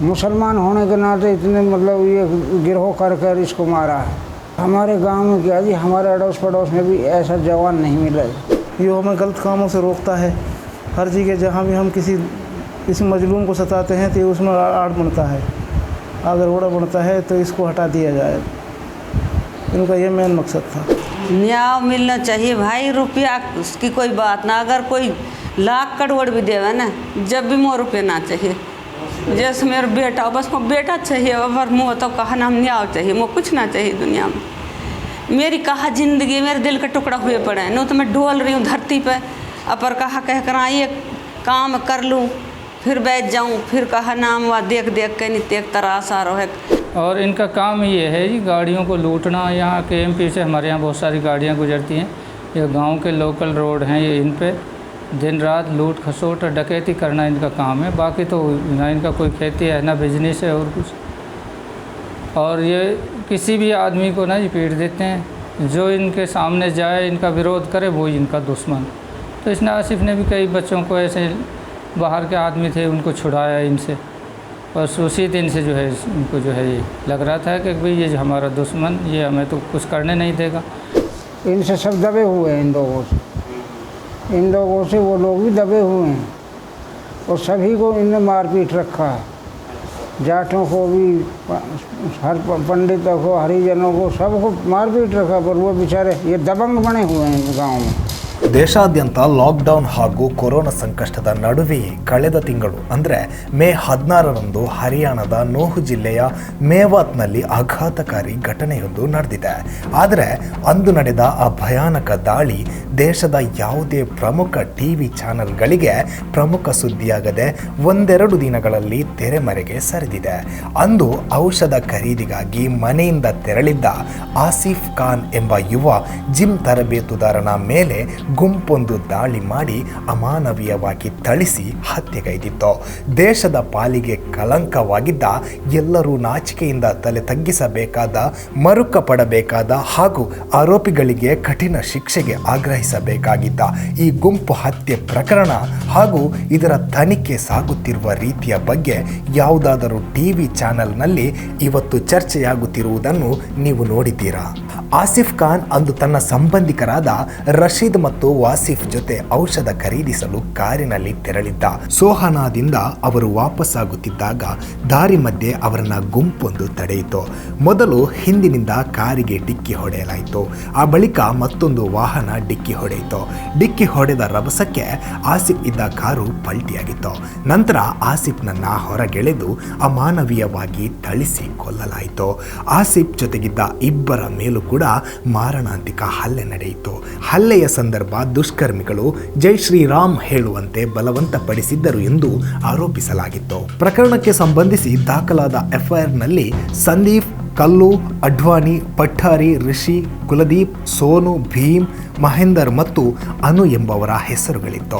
मुसलमान होने के नाते इतने मतलब ये गिरोह कर कर इसको मारा है। हमारे गांव में क्या जी, हमारे अड़ोस पड़ोस में भी ऐसा जवान नहीं मिला। ये हमें गलत कामों से रोकता है। हर जगह जहाँ भी हम किसी मजलूम को सताते हैं तो उसमें आड़ बनता है, अगर ओड़ा बनता है तो इसको हटा दिया जाए। इनका ये मेन मकसद था। न्याय मिलना चाहिए भाई, रुपया की कोई बात ना, अगर कोई लाख करोड़ भी देवे ना, जब भी मोर रुपये ना चाहिए। जैसे मेरा बेटा, बस वो बेटा चाहिए, और मुँह तो कहा नाम न्याय चाहिए, मुँह कुछ ना चाहिए दुनिया में। मेरी कहा ज़िंदगी मेरे दिल का टुकड़ा हुए पड़े हैं, न तो मैं डोल रही हूँ धरती पे, अपर कहा कह कर ये काम कर लूँ फिर बैठ जाऊँ, फिर कहा नाम वह देख देख के नहीं एक तरासा रहे। और इनका काम ये है जी गाड़ियों को लूटना। यहाँ के एमपी से हमारे यहाँ बहुत सारी गाड़ियाँ गुजरती हैं, ये गांव के लोकल रोड हैं, ये इन पे दिन रात लूट खसोट और डकैती करना इनका काम है। बाकी तो ना इनका कोई खेती है ना बिजनेस है और कुछ। और ये किसी भी आदमी को ना जी पीट देते हैं, जो इनके सामने जाए इनका विरोध करे वो इनका दुश्मन। तो इसने आसिफ ने भी कई बच्चों को ऐसे बाहर के आदमी थे उनको छुड़ाया इनसे, और उसी दिन से जो है इनको जो है ये लग रहा था कि भाई ये हमारा दुश्मन, ये हमें तो कुछ करने नहीं देगा। इनसे सब दबे हुए हैं, इन लोगों से वो लोग भी दबे हुए हैं, और सभी को इनने मारपीट रखा है। जाटों को भी, हर पंडितों को, हरिजनों को, सबको मारपीट रखा, पर वो बेचारे ये दबंग बने हुए हैं गाँव में। ದೇಶಾದ್ಯಂತ ಲಾಕ್ಡೌನ್ ಹಾಗೂ ಕೊರೋನಾ ಸಂಕಷ್ಟದ ನಡುವೆಯೇ ಕಳೆದ ತಿಂಗಳು ಅಂದರೆ ಮೇ 16ರಂದು ಹರಿಯಾಣದ ನೋಹು ಜಿಲ್ಲೆಯ ಮೇವಾತ್ನಲ್ಲಿ ಆಘಾತಕಾರಿ ಘಟನೆಯೊಂದು ನಡೆದಿದೆ. ಆದರೆ ಅಂದು ನಡೆದ ಆ ಭಯಾನಕ ದಾಳಿ ದೇಶದ ಯಾವುದೇ ಪ್ರಮುಖ ಟಿವಿ ಚಾನೆಲ್ಗಳಿಗೆ ಪ್ರಮುಖ ಸುದ್ದಿಯಾಗದೆ ಒಂದೆರಡು ದಿನಗಳಲ್ಲಿ ತೆರೆಮರೆಗೆ ಸರಿದಿದೆ. ಅಂದು ಔಷಧ ಖರೀದಿಗಾಗಿ ಮನೆಯಿಂದ ತೆರಳಿದ್ದ ಆಸಿಫ್ ಖಾನ್ ಎಂಬ ಯುವ ಜಿಮ್ ತರಬೇತುದಾರನ ಮೇಲೆ ಗುಂಪೊಂದು ದಾಳಿ ಮಾಡಿ ಅಮಾನವೀಯವಾಗಿ ಥಳಿಸಿ ಹತ್ಯೆಗೈದಿತ್ತು. ದೇಶದ ಪಾಲಿಗೆ ಕಳಂಕವಾಗಿದ್ದ, ಎಲ್ಲರೂ ನಾಚಿಕೆಯಿಂದ ತಲೆ ತಗ್ಗಿಸಬೇಕಾದ, ಮರುಕ ಪಡಬೇಕಾದ ಹಾಗೂ ಆರೋಪಿಗಳಿಗೆ ಕಠಿಣ ಶಿಕ್ಷೆಗೆ ಆಗ್ರಹಿಸಬೇಕಾಗಿದ್ದ ಈ ಗುಂಪು ಹತ್ಯೆ ಪ್ರಕರಣ ಹಾಗೂ ಇದರ ತನಿಖೆ ಸಾಗುತ್ತಿರುವ ರೀತಿಯ ಬಗ್ಗೆ ಯಾವುದಾದರೂ ಟಿವಿ ಚಾನೆಲ್ನಲ್ಲಿ ಇವತ್ತು ಚರ್ಚೆಯಾಗುತ್ತಿರುವುದನ್ನು ನೀವು ನೋಡಿದ್ದೀರಾ? ಆಸಿಫ್ ಖಾನ್ ಅಂದು ತನ್ನ ಸಂಬಂಧಿಕರಾದ ರಶೀದ್ ಮತ್ತು ವಾಸಿಫ್ ಜೊತೆ ಔಷಧ ಖರೀದಿಸಲು ಕಾರಿನಲ್ಲಿ ತೆರಳಿದ್ದ. ಸೋಹಾನಾದಿಂದ ಅವರು ವಾಪಸ್ಸಾಗುತ್ತಿದ್ದಾಗ ದಾರಿ ಮಧ್ಯೆ ಅವರನ್ನ ಗುಂಪೊಂದು ತಡೆಯಿತು. ಮೊದಲು ಹಿಂದಿನಿಂದ ಕಾರಿಗೆ ಡಿಕ್ಕಿ ಹೊಡೆಯಲಾಯಿತು. ಆ ಬಳಿಕ ಮತ್ತೊಂದು ವಾಹನ ಡಿಕ್ಕಿ ಹೊಡೆಯಿತು. ಡಿಕ್ಕಿ ಹೊಡೆದ ರಭಸಕ್ಕೆ ಆಸಿಫ್ ಇದ್ದ ಕಾರು ಪಲ್ಟಿಯಾಗಿತ್ತು. ನಂತರ ಆಸಿಫ್ನನ್ನ ಹೊರಗೆಳೆದು ಅಮಾನವೀಯವಾಗಿ ಥಳಿಸಿ ಕೊಲ್ಲಲಾಯಿತು. ಆಸಿಫ್ ಜೊತೆಗಿದ್ದ ಇಬ್ಬರ ಮೇಲೂ ಕೂಡ ಮಾರಣಾಂತಿಕ ಹಲ್ಲೆ ನಡೆಯಿತು. ಹಲ್ಲೆಯ ಸಂದರ್ಭ ದುಷ್ಕರ್ಮಿಗಳು ಜೈ ಶ್ರೀರಾಮ್ ಹೇಳುವಂತೆ ಬಲವಂತಪಡಿಸಿದ್ದರು ಎಂದು ಆರೋಪಿಸಲಾಗಿತ್ತು. ಪ್ರಕರಣಕ್ಕೆ ಸಂಬಂಧಿಸಿ ದಾಖಲಾದ ಎಫ್ಐಆರ್ನಲ್ಲಿ ಸಂದೀಪ್, ಕಲ್ಲು, ಅಡ್ವಾಣಿ, ಪಠಾರಿ, ರಿಷಿ, ಕುಲದೀಪ್, ಸೋನು, ಭೀಮ್, ಮಹೇಂದರ್ ಮತ್ತು ಅನು ಎಂಬವರ ಹೆಸರುಗಳಿತ್ತು.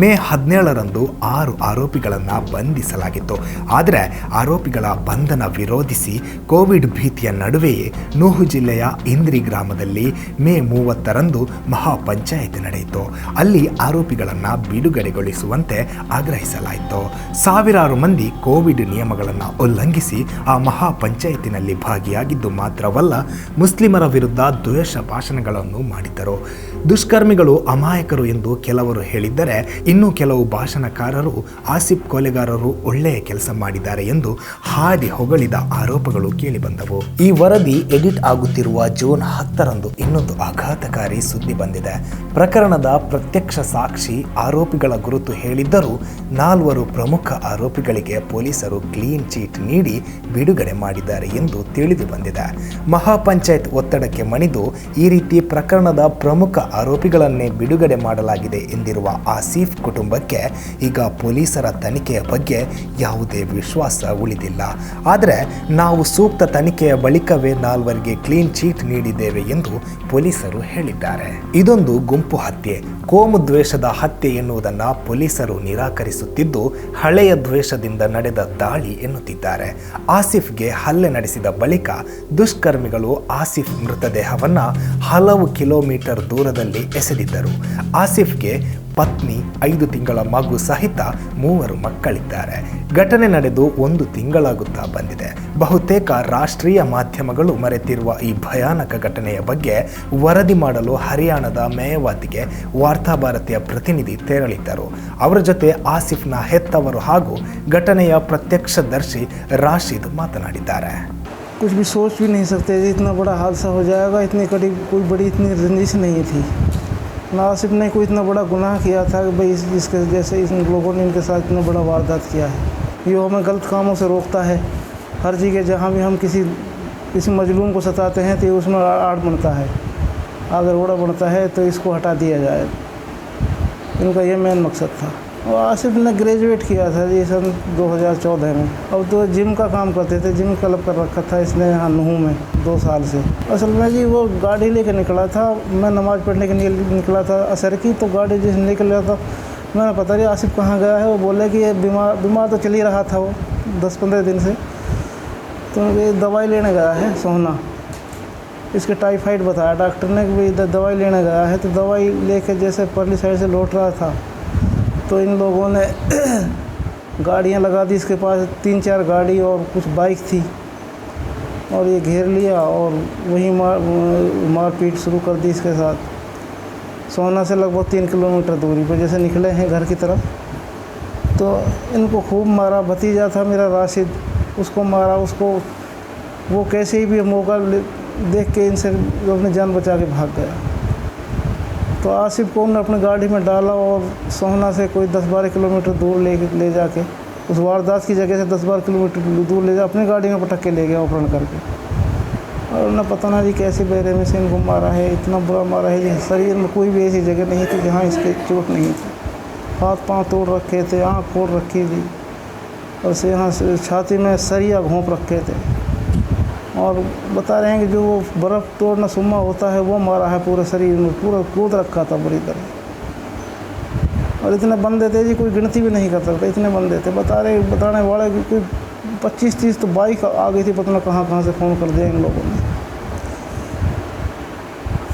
ಮೇ 17ರಂದು 6 ಆರೋಪಿಗಳನ್ನು ಬಂಧಿಸಲಾಗಿತ್ತು. ಆದರೆ ಆರೋಪಿಗಳ ಬಂಧನ ವಿರೋಧಿಸಿ ಕೋವಿಡ್ ಭೀತಿಯ ನಡುವೆಯೇ ನೂಹು ಜಿಲ್ಲೆಯ ಇಂದ್ರಿ ಗ್ರಾಮದಲ್ಲಿ ಮೇ 30ರಂದು ಮಹಾಪಂಚಾಯತ್ ನಡೆಯಿತು. ಅಲ್ಲಿ ಆರೋಪಿಗಳನ್ನು ಬಿಡುಗಡೆಗೊಳಿಸುವಂತೆ ಆಗ್ರಹಿಸಲಾಯಿತು. ಸಾವಿರಾರು ಮಂದಿ ಕೋವಿಡ್ ನಿಯಮಗಳನ್ನು ಉಲ್ಲಂಘಿಸಿ ಆ ಮಹಾಪಂಚಾಯತಿನಲ್ಲಿ ಭಾಗಿಯಾಗಿದ್ದು ಮಾತ್ರವಲ್ಲ, ಮುಸ್ಲಿಮರ ವಿರುದ್ಧ ದ್ವೇಷ ಭಾಷಣಗಳನ್ನು ಮಾಡಿದ್ದರು. ದುಷ್ಕರ್ಮಿಗಳು ಅಮಾಯಕರು ಎಂದು ಕೆಲವರು ಹೇಳಿದ್ದರೆ, ಇನ್ನು ಕೆಲವು ಭಾಷಣಕಾರರು ಆಸಿಫ್ ಕೊಲೆಗಾರರು ಒಳ್ಳೆಯ ಕೆಲಸ ಮಾಡಿದ್ದಾರೆ ಎಂದು ಹಾಡಿ ಹೊಗಳಿದ ಆರೋಪಗಳು ಕೇಳಿಬಂದವು. ಈ ವರದಿ ಎಡಿಟ್ ಆಗುತ್ತಿರುವ ಜೂನ್ 10ರಂದು ಇನ್ನೊಂದು ಆಘಾತಕಾರಿ ಸುದ್ದಿ ಬಂದಿದೆ. ಪ್ರಕರಣದ ಪ್ರತ್ಯಕ್ಷ ಸಾಕ್ಷಿ ಆರೋಪಿಗಳ ಗುರುತು ಹೇಳಿದ್ದರೂ 4 ಪ್ರಮುಖ ಆರೋಪಿಗಳಿಗೆ ಪೊಲೀಸರು ಕ್ಲೀನ್ ಚೀಟ್ ನೀಡಿ ಬಿಡುಗಡೆ ಮಾಡಿದ್ದಾರೆ ಎಂದು ತಿಳಿದು ಬಂದಿದೆ. ಮಹಾಪಂಚಾಯತ್ ಒತ್ತಡಕ್ಕೆ ಮಣಿದು ಈ ರೀತಿ ಪ್ರಕರಣದ ಪ್ರಮುಖ ಆರೋಪಿಗಳನ್ನೇ ಬಿಡುಗಡೆ ಮಾಡಲಾಗಿದೆ ಎಂದಿರುವ ಆಸಿಫ್ ಕುಟುಂಬಕ್ಕೆ ಈಗ ಪೊಲೀಸರ ತನಿಖೆಯ ಬಗ್ಗೆ ಯಾವುದೇ ವಿಶ್ವಾಸ ಉಳಿದಿಲ್ಲ. ಆದರೆ ನಾವು ಸೂಕ್ತ ತನಿಖೆಯ ಬಳಿಕವೇ 4 ಕ್ಲೀನ್ ಚೀಟ್ ನೀಡಿದ್ದೇವೆ ಎಂದು ಪೊಲೀಸರು ಹೇಳಿದ್ದಾರೆ. ಇದೊಂದು ಗುಂಪು ಹತ್ಯೆ, ಕೋಮು ದ್ವೇಷದ ಹತ್ಯೆ ಎನ್ನುವುದನ್ನು ಪೊಲೀಸರು ನಿರಾಕರಿಸುತ್ತಿದ್ದು, ಹಳೆಯ ದ್ವೇಷದಿಂದ ನಡೆದ ದಾಳಿ ಎನ್ನುತ್ತಿದ್ದಾರೆ. ಆಸಿಫ್ಗೆ ಹಲ್ಲೆ ನಡೆಸಿದ ಬಳಿಕ ದುಷ್ಕರ್ಮಿಗಳು ಆಸಿಫ್ ಮೃತದೇಹವನ್ನು ಹಲವು ಕಿಲೋಮೀಟರ್ ದೂರದಲ್ಲಿ ಎಸೆದಿದ್ದರು. ಆಸಿಫ್ಗೆ ಪತ್ನಿ 5 ತಿಂಗಳ ಮಗು ಸಹಿತ 3 ಮಕ್ಕಳಿದ್ದಾರೆ. ಘಟನೆ ನಡೆದು 1 ತಿಂಗಳಾಗುತ್ತಾ ಬಂದಿದೆ. ಬಹುತೇಕ ರಾಷ್ಟ್ರೀಯ ಮಾಧ್ಯಮಗಳು ಮರೆತಿರುವ ಈ ಭಯಾನಕ ಘಟನೆಯ ಬಗ್ಗೆ ವರದಿ ಮಾಡಲು ಹರಿಯಾಣದ ಮೇವಾತಿಗೆ ವಾರ್ತಾಭಾರತಿಯ ಪ್ರತಿನಿಧಿ ತೆರಳಿದ್ದರು. ಅವರ ಜೊತೆ ಆಸಿಫ್ನ ಹೆತ್ತವರು ಹಾಗೂ ಘಟನೆಯ ಪ್ರತ್ಯಕ್ಷದರ್ಶಿ ರಾಶಿದ್ ಮಾತನಾಡಿದ್ದಾರೆ. कुछ भी सोच भी नहीं सकते थे इतना बड़ा हादसा हो जाएगा। इतनी कड़ी कोई बड़ी इतनी रंजिश नहीं थी। ना आसिफ ने कोई इतना बड़ा गुनाह किया था कि भाई जिसके जैसे इन लोगों ने इनके साथ इतना बड़ा वारदात किया है। ये हमें गलत कामों से रोकता है। हर जगह जहाँ भी हम किसी मजलूम को सताते हैं तो उसमें आड़ बनता है, अगर ओड़ा बनता है तो इसको हटा दिया जाए। इनका ये मेन मकसद था। और आसिफ ने ग्रेजुएट किया था ये सन 2014 में। अब तो जिम का काम करते थे, जिम क्लब कर रखा था इसने यहाँ नूह में 2 साल से। असल में जी वो गाड़ी लेकर निकला था, मैं नमाज़ पढ़ने के लिए निकला था असर की, तो गाड़ी जिस निकला था मैंने पता नहीं आसिफ कहाँ गया है। वो बोले कि ये बीमार तो चल ही रहा था वो 10-15 दिन से, तो ये दवाई लेने गया है सोहना। इसके टाइफाइड बताया डॉक्टर ने कि भाई इधर दवाई लेने गया है। तो दवाई लेकर जैसे परली साइड से लौट रहा था तो इन लोगों ने गाड़ियाँ लगा दी इसके पास, 3-4 गाड़ी और कुछ बाइक थी, और ये घेर लिया और वहीं मारपीट शुरू कर दी इसके साथ। सोहना से लगभग 3 किलोमीटर दूरी पर जैसे निकले हैं घर की तरफ, तो इनको खूब मारा। भतीजा था मेरा राशिद, उसको मारा। उसको वो कैसे ही भी मौका देख के इनसे अपनी जान बचा के भाग गया। तो आसिफ को उन्होंने अपनी गाड़ी में डाला और सोहना से कोई 10-12 किलोमीटर दूर ले जाके उस वारदात की जगह से 10-12 किलोमीटर दूर ले जा अपनी गाड़ी में पटक के ले गया अपहरण करके। और उन्हें पता ना जी कैसे बेरे में से इनको मारा है, इतना बुरा मारा है जी। शरीर में कोई भी ऐसी जगह नहीं थी जहाँ इसके चोट नहीं थी। हाथ पाँव तोड़ रखे थे, आँख फोड़ रखी थी, और से यहाँ से छाती में सरिया घोंप रखे थे। और बता रहे हैं कि जो वो बर्फ़ तोड़ना सुम्मा होता है वो मारा है पूरे शरीर में, पूरा कूद रखा था बुरी तरह। और इतने बंदे थे जी कोई गिनती भी नहीं कर सकता, इतने बंदे थे। बताने वाले कि कोई 25-30 तो बाइक आ गई थी, पता नहीं कहाँ से फ़ोन कर दिया इन लोगों ने।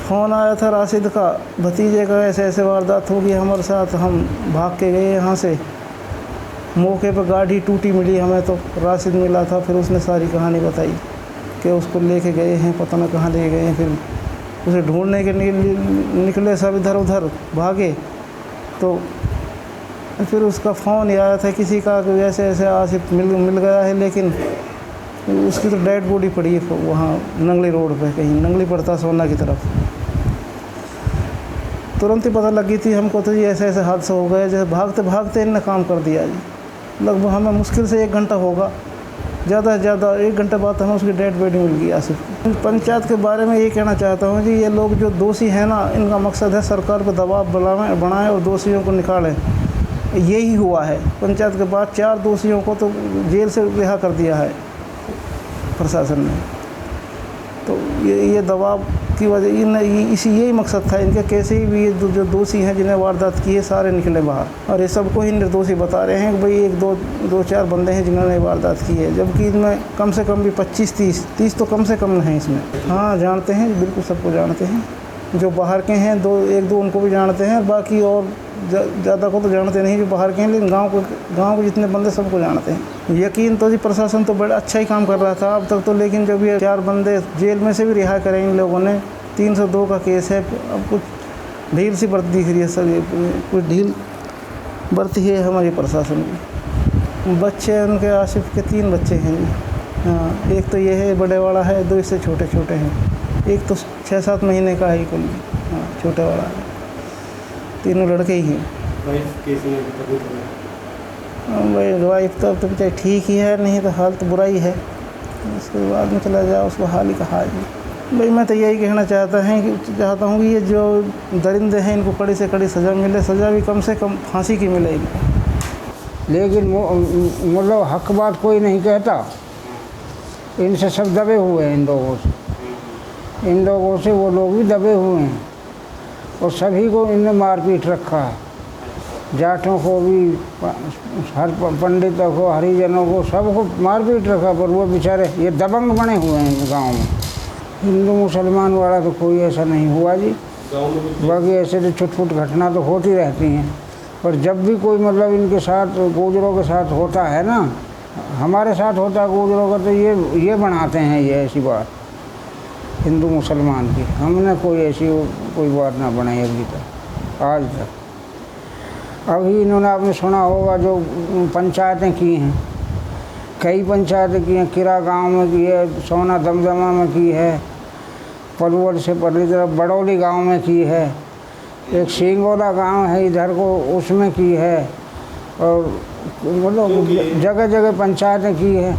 फ़ोन आया था राशिद का, भतीजे का ऐसे वारदात होगी हमारे साथ। हम भाग के गए यहाँ से। मौके पर गाड़ी टूटी मिली हमें, तो राशिद मिला था। फिर उसने सारी कहानी बताई कि उसको लेके गए हैं, पता न कहाँ ले गए हैं। फिर उसे ढूंढने के निकले, सब इधर उधर भागे। तो फिर उसका फ़ोन आया था किसी का कि ऐसे आसिफ मिल गया है, लेकिन उसकी तो डेड बॉडी पड़ी है वहाँ नंगली रोड पे, कहीं नंगली पड़ता सोना की तरफ। तुरंत ही पता लगी थी हमको तो जी ऐसे हादसा हो गया। जैसे भागते भागते इनने काम कर दिया जी। लगभग हमें मुश्किल से 1 घंटा होगा, ज़्यादा से ज़्यादा 1 घंटे बाद हमें उसकी डेड बॉडी मिल गई आसिफ। पंचायत के बारे में ये कहना चाहता हूँ जी, ये लोग जो दोषी हैं ना, इनका मकसद है सरकार पर दबाव बनाएं और दोषियों को निकालें। यही हुआ है। पंचायत के बाद 4 दोषियों को तो जेल से रिहा कर दिया है प्रशासन ने। तो ये दबाव की वजह यही मकसद था इनके। कैसे ही भी ये जो दोषी हैं जिन्हें वारदात की है सारे निकले बाहर, और ये सबको ही निर्दोषी बता रहे हैं कि भाई 1-2-4 बंदे हैं जिन्होंने वारदात की है, जबकि इनमें कम से कम भी 25-30 तो कम से कम हैं इसमें। हाँ जानते हैं, बिल्कुल सबको जानते हैं। जो बाहर के हैं 1-2 उनको भी जानते हैं, बाकी और ज़्यादा को तो जानते नहीं जो बाहर के हैं, लेकिन गांव के जितने बंदे सबको जानते हैं। यकीन तो जी प्रशासन तो बड़ा अच्छा ही काम कर रहा था अब तक तो, लेकिन जब ये 4 बंदे जेल में से भी रिहा करें इन लोगों ने, 302 का केस है। अब कुछ ढील सी बरती दिख रही है सर, ये कुछ ढील बरती है हमारी प्रशासन की। बच्चे उनके आसिफ के 3 बच्चे हैं जी। हाँ, एक तो ये है बड़े वाला है, 2 इससे छोटे हैं। एक तो 6-7 महीने का है कुल। हाँ छोटे वाला है, 3 लड़के ही हैं। भाई वाइफ तो अब तो चाहे ठीक ही है, नहीं तो हाल तो बुरा ही है। उसके बाद में चला जाए उसको हाल ही कहा जी। भाई मैं तो यही कहना चाहता हूँ कि ये जो दरिंदे हैं इनको कड़ी से कड़ी सज़ा मिले, सज़ा भी कम से कम फांसी की मिले इनको। लेकिन मतलब हक बात कोई नहीं कहता। इनसे सब दबे हुए हैं, इन लोगों से वो लोग भी दबे हुए हैं, और सभी को इनने मारपीट रखा है। जाटों को भी, हर पंडितों को, हरिजनों को, सबको मारपीट रखा। पर वो बेचारे ये दबंग बने हुए हैं गांव में। हिंदू मुसलमान वाला तो कोई ऐसा नहीं हुआ जी। गाँव में कुछ बाकी ऐसे तो छुटपुट घटना तो होती रहती हैं, पर जब भी कोई मतलब इनके साथ गुजरों के साथ होता है ना, हमारे साथ होता है गुजरों का, तो ये बनाते हैं ये ऐसी बात हिंदू मुसलमान की। हमने कोई ऐसी कोई बात ना बनाई अभी तक, आज तक। अभी इन्होंने आपने सुना होगा जो पंचायतें की हैं, कई पंचायतें की हैं, किरा गांव में की है, सोना दमदमा में की है, पलवल से परली तरफ बड़ौली गांव में की है, एक सिंगोला गांव है इधर को उसमें की है, और मतलब जगह जगह पंचायतें की है।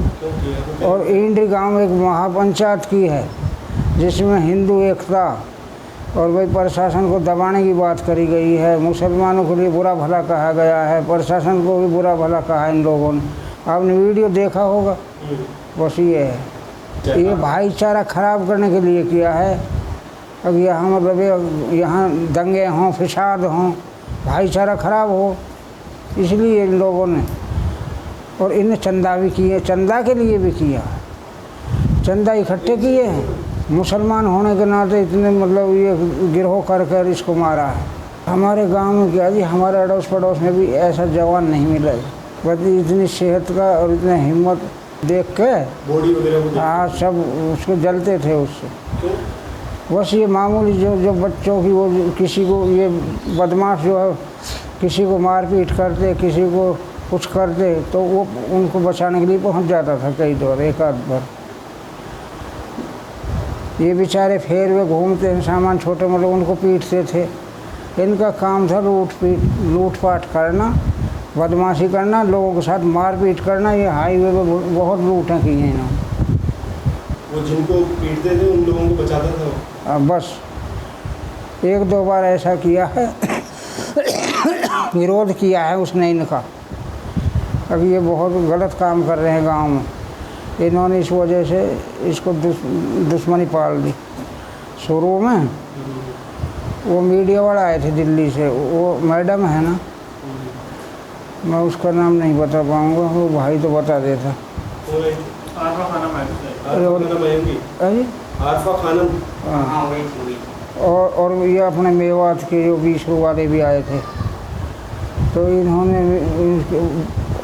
और इंडी गांव में एक महापंचायत की है जिसमें हिंदू एकता और भाई प्रशासन को दबाने की बात करी गई है, मुसलमानों के लिए बुरा भला कहा गया है, प्रशासन को भी बुरा भला कहा है इन लोगों ने। आपने वीडियो देखा होगा, बस ये है, ये भाईचारा खराब करने के लिए किया है। अब यहाँ मतलब यहाँ दंगे हों, फिसाद हों, भाईचारा खराब हो, इसलिए इन लोगों ने। और इन्हें चंदा भी किए, चंदा के लिए भी किया, चंदा इकट्ठे किए हैं। मुसलमान होने के नाते इतने मतलब ये गिरोह कर कर इसको मारा है। हमारे गांव में क्या जी, हमारे अड़ोस पड़ोस में भी ऐसा जवान नहीं मिला, बस इतनी सेहत का और इतनी हिम्मत देख के बॉडी वगैरह हाँ सब उसको जलते थे उससे। बस ये मामूली जो बच्चों की वो किसी को ये बदमाश जो है किसी को मारपीट करते, किसी को कुछ करते, तो वो उनको बचाने के लिए पहुंच जाता था कई दौर, एक आध बार। ये बेचारे फेर में घूमते हैं, सामान छोटे मोटे उनको पीटते थे। इनका काम था लूटपाट करना, बदमाशी करना, लोगों के साथ मारपीट करना। ये हाईवे पे बहुत लूटें की हैं इन्होंने। वो जिनको पीटते थे उन लोगों को बचाता था। बस एक दो बार ऐसा किया है, विरोध किया है उसने इनका। अब ये बहुत गलत काम कर रहे हैं गांव में, इन्होंने इस वजह से इसको दुश्मनी पाल दी। शुरू में वो मीडिया वाला आए थे दिल्ली से, वो मैडम है ना, मैं उसका नाम नहीं बता पाऊँगा, वो भाई तो बता देता। आरफा खानम। और ये अपने मेवात के जो 20 वाले भी आए थे, तो इन्होंने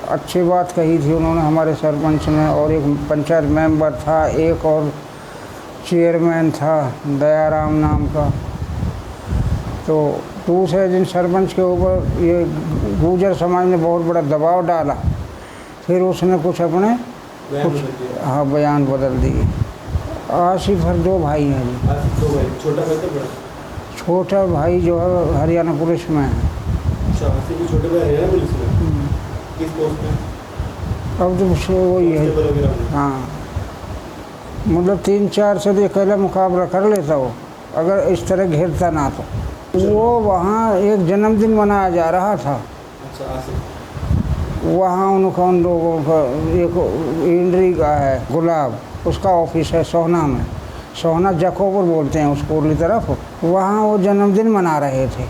अच्छी बात कही थी उन्होंने हमारे सरपंच ने। और एक पंचायत मेंबर था, एक और चेयरमैन था दयाराम नाम का। तो दूसरे दिन सरपंच के ऊपर ये गुर्जर समाज ने बहुत बड़ा दबाव डाला, फिर उसने कुछ अपने हाँ बयान बदल दिए। आसिफ और 2 भाई हैं जी। छोटा भाई तो बड़ा? छोटा भाई जो है हरियाणा पुलिस में है। अच्छा, छोटे भाई हरियाणा पुलिस में किस पोस्ट पे? अब तो वही है हाँ, मतलब 3-4 से तो अकेला मुकाबला कर लेता वो, अगर इस तरह घेरता ना तो। वो वहाँ एक जन्मदिन मनाया जा रहा था। अच्छा, वहाँ उन लोगों का एक इंड्री का है गुलाब, उसका ऑफिस है सोहना में, सोहना जकोपुर बोलते हैं उसको उरली तरफ। वहाँ वो जन्मदिन मना रहे थे,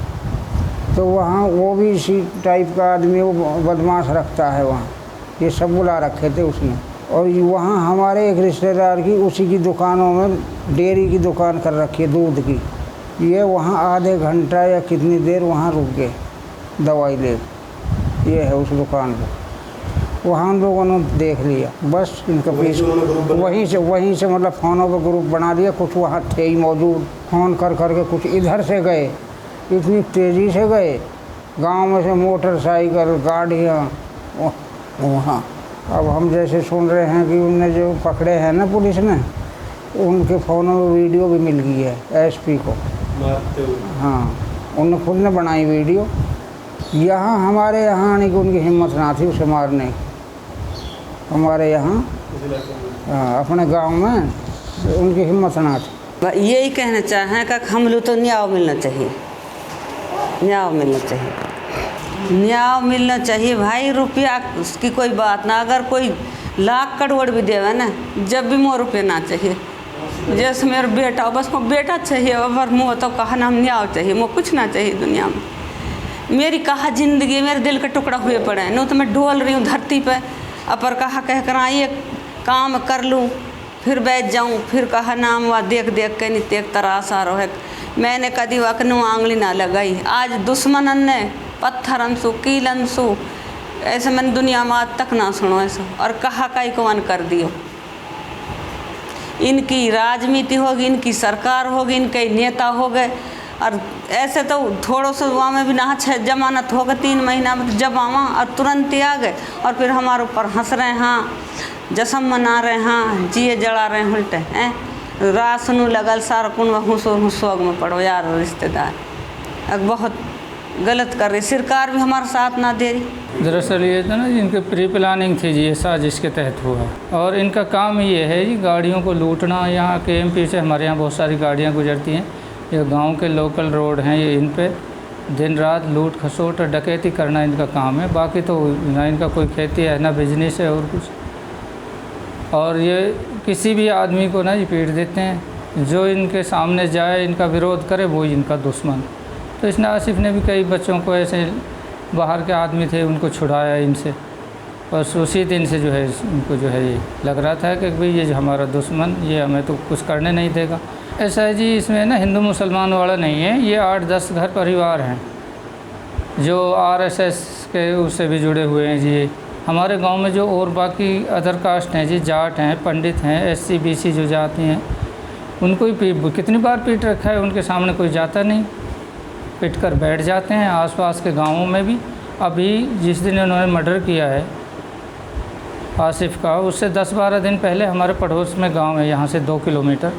तो वहाँ वो भी इसी टाइप का आदमी वो बदमाश रखता है वहाँ, ये सब बुला रखे थे उसने। और वहाँ हमारे एक रिश्तेदार की उसी की दुकानों में डेयरी की दुकान कर रखी है दूध की। ये वहाँ आधे घंटा या कितनी देर वहाँ रुक गए दवाई ले, ये है उस दुकान पर। वहाँ उन लोगों ने देख लिया, बस इनका पीछे वहीं से मतलब फ़ोनों पर ग्रुप बना दिया। कुछ वहाँ थे ही मौजूद, फ़ोन कर करके कुछ इधर से गए, इतनी तेज़ी से गए, गांव में से मोटरसाइकिल गाड़ियाँ वहाँ। अब हम जैसे सुन रहे हैं कि उनने जो पकड़े हैं ना पुलिस ने, उनके फ़ोनों में वीडियो भी मिल गई है एसपी को मारते हुए। हाँ, उन्होंने खुद ने बनाई वीडियो। यहाँ हमारे यहाँ आने की उनकी हिम्मत ना थी उसे मारने की। हमारे यहाँ अपने गांव में उनकी हिम्मत ना थी। यही कहना चाहें कि हम लोग तो न्याय मिलना चाहिए, न्याय मिलना चाहिए, न्याय मिलना चाहिए भाई। रुपया की कोई बात ना, अगर कोई लाख करोड़ भी देवे ना, जब भी मोर रुपये ना चाहिए। जैसे मेरा बेटा, बस वो बेटा चाहिए, अगर मुँह तो कहा ना हम न्याय चाहिए, मुँह कुछ ना चाहिए दुनिया में। मेरी कहा ज़िंदगी मेरे दिल का टुकड़ा हुए पड़े हैं, नहीं तो मैं डोल रही हूँ धरती पे, अपर कहा कह कर ये काम कर लूँ, फिर बैठ जाऊँ, फिर कहा नाम वा देख देख के नहीं तेक तरासा रहे। मैंने कदी वकनू आंगली ना लगाई। आज दुश्मनन ने पत्थर अंसू कील अंसू ऐसे मैंने दुनिया में आज तक ना सुनो ऐसा। और कहा कई कौन कर दियो। इनकी राजनीति होगी, इनकी सरकार होगी, इनके नेता हो गए। और ऐसे तो थोड़ो से वहाँ में भी ना जमानत हो गई 3 महीना में जब आवा और तुरंत ही आ गए। और फिर हमारे ऊपर हंस रहे हैं, जश्न मना रहे हैं, जिए जला रहे हैं उल्टे हैं। रासनू लगल सारा कुन हुसोग में पड़ो यार रिश्तेदार। अब बहुत गलत कर रही सरकार भी हमारा साथ ना दे रही। दरअसल ये था ना, इनकी प्री प्लानिंग थी जी, ये साजिश के तहत हुआ। और इनका काम ये है जी गाड़ियों को लूटना। यहाँ KMP से हमारे यहाँ बहुत सारी गाड़ियाँ गुजरती हैं, ये गांव के लोकल रोड हैं, ये इन पे दिन रात लूट खसोट और डकैती करना इनका काम है। बाकी तो ना इनका कोई खेती है ना बिजनेस है और कुछ। और ये किसी भी आदमी को ना ये पीट देते हैं, जो इनके सामने जाए इनका विरोध करे वो इनका दुश्मन। तो इसने आसिफ ने भी कई बच्चों को ऐसे बाहर के आदमी थे उनको छुड़ाया इनसे, और उसी दिन से जो है इनको जो है ये लग रहा था कि भाई ये जो हमारा दुश्मन, ये हमें तो कुछ करने नहीं देगा। ऐसा है जी, इसमें ना हिंदू मुसलमान वाला नहीं है, ये 8-10 घर परिवार हैं जो RSS के उससे भी जुड़े हुए हैं जी। हमारे गांव में जो और बाकी अदर कास्ट हैं जी, जाट हैं, पंडित हैं, SC BC जो जाती हैं, उनको ही कितनी बार पीट रखा है। उनके सामने कोई जाता नहीं, पिट कर बैठ जाते हैं। आसपास के गांवों में भी अभी जिस दिन उन्होंने मर्डर किया है आसिफ का, उससे 10-12 दिन पहले हमारे पड़ोस में गांव है, यहाँ से 2 किलोमीटर,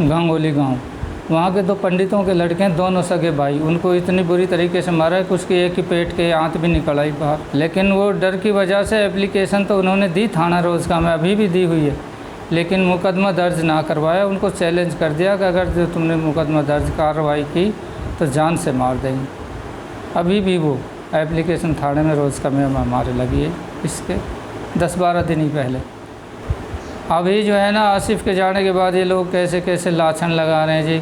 गंगोली गांव। वहाँ के 2 पंडितों के लड़के हैं, दोनों सगे भाई, उनको इतनी बुरी तरीके से मारा है कि उसकी एक ही पेट के आंत भी निकल आई बाहर। लेकिन वो डर की वजह से एप्लीकेशन तो उन्होंने दी थाना रोज़गार में, अभी भी दी हुई है, लेकिन मुकदमा दर्ज ना करवाया। उनको चैलेंज कर दिया कि अगर जो तुमने मुकदमा दर्ज कार्रवाई की तो जान से मार देंगे। अभी भी वो एप्लीकेशन थाने में रोज़गार में हमारे लगी है, इसके 10-12 दिन ही पहले। अभी जो है ना आसिफ के जाने के बाद ये लोग कैसे कैसे लाछन लगा रहे हैं जी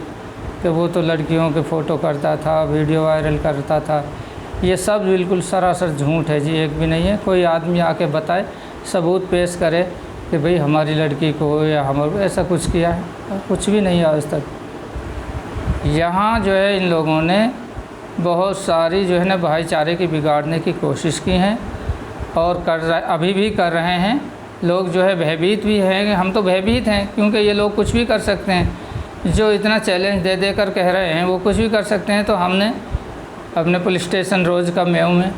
कि वो तो लड़कियों के फ़ोटो करता था, वीडियो वायरल करता था। ये सब बिल्कुल सरासर झूठ है जी, एक भी नहीं है। कोई आदमी आके बताए, सबूत पेश करे कि भाई हमारी लड़की को या हमारे ऐसा कुछ किया है, कुछ भी नहीं आज तक। यहाँ जो है इन लोगों ने बहुत सारी जो है ना भाईचारे की बिगाड़ने की कोशिश की है और अभी भी कर रहे हैं। लोग जो है भयभीत भी हैं, हम तो भयभीत हैं क्योंकि ये लोग कुछ भी कर सकते हैं। जो इतना चैलेंज दे देकर कह रहे हैं वो कुछ भी कर सकते हैं। तो हमने अपने पुलिस स्टेशन रोज़ का मेव में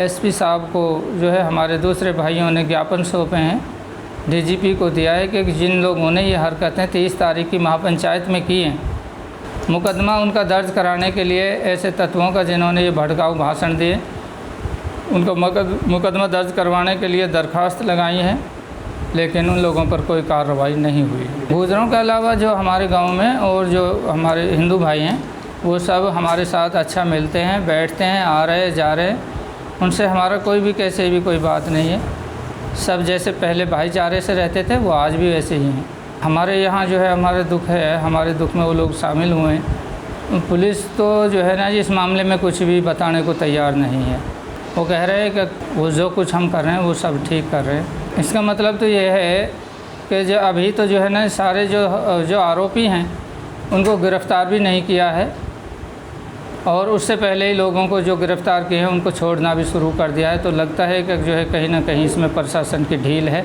SP साहब को जो है हमारे दूसरे भाइयों ने ज्ञापन सौंपे हैं, DGP को दिया है कि जिन लोगों ने ये हरकतें 30 तारीख की महापंचायत में की हैं, मुकदमा उनका दर्ज कराने के लिए ऐसे तत्वों का जिन्होंने ये भड़काऊ भाषण दिए, उनको मुकदमा दर्ज करवाने के लिए दरख्वास्त लगाई है, लेकिन उन लोगों पर कोई कार्रवाई नहीं हुई। गुजरों के अलावा जो हमारे गांव में और जो हमारे हिंदू भाई हैं वो सब हमारे साथ अच्छा मिलते हैं, बैठते हैं, आ रहे जा रहे, उनसे हमारा कोई भी कैसे भी कोई बात नहीं है। सब जैसे पहले भाईचारे से रहते थे वो आज भी वैसे ही हैं। हमारे यहाँ जो है हमारे दुख है, हमारे दुख में वो लोग शामिल हुए हैं। पुलिस तो जो है ना इस मामले में कुछ भी बताने को तैयार नहीं है। वो कह रहे हैं कि वो जो कुछ हम कर रहे हैं वो सब ठीक कर रहे हैं। इसका मतलब तो ये है कि जो अभी तो जो है ना सारे जो आरोपी हैं उनको गिरफ़्तार भी नहीं किया है, और उससे पहले ही लोगों को जो गिरफ़्तार किए हैं उनको छोड़ना भी शुरू कर दिया है। तो लगता है कि जो है कहीं ना कहीं इसमें प्रशासन की ढील है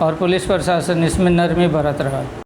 और पुलिस प्रशासन इसमें नरमी बरत रहा है।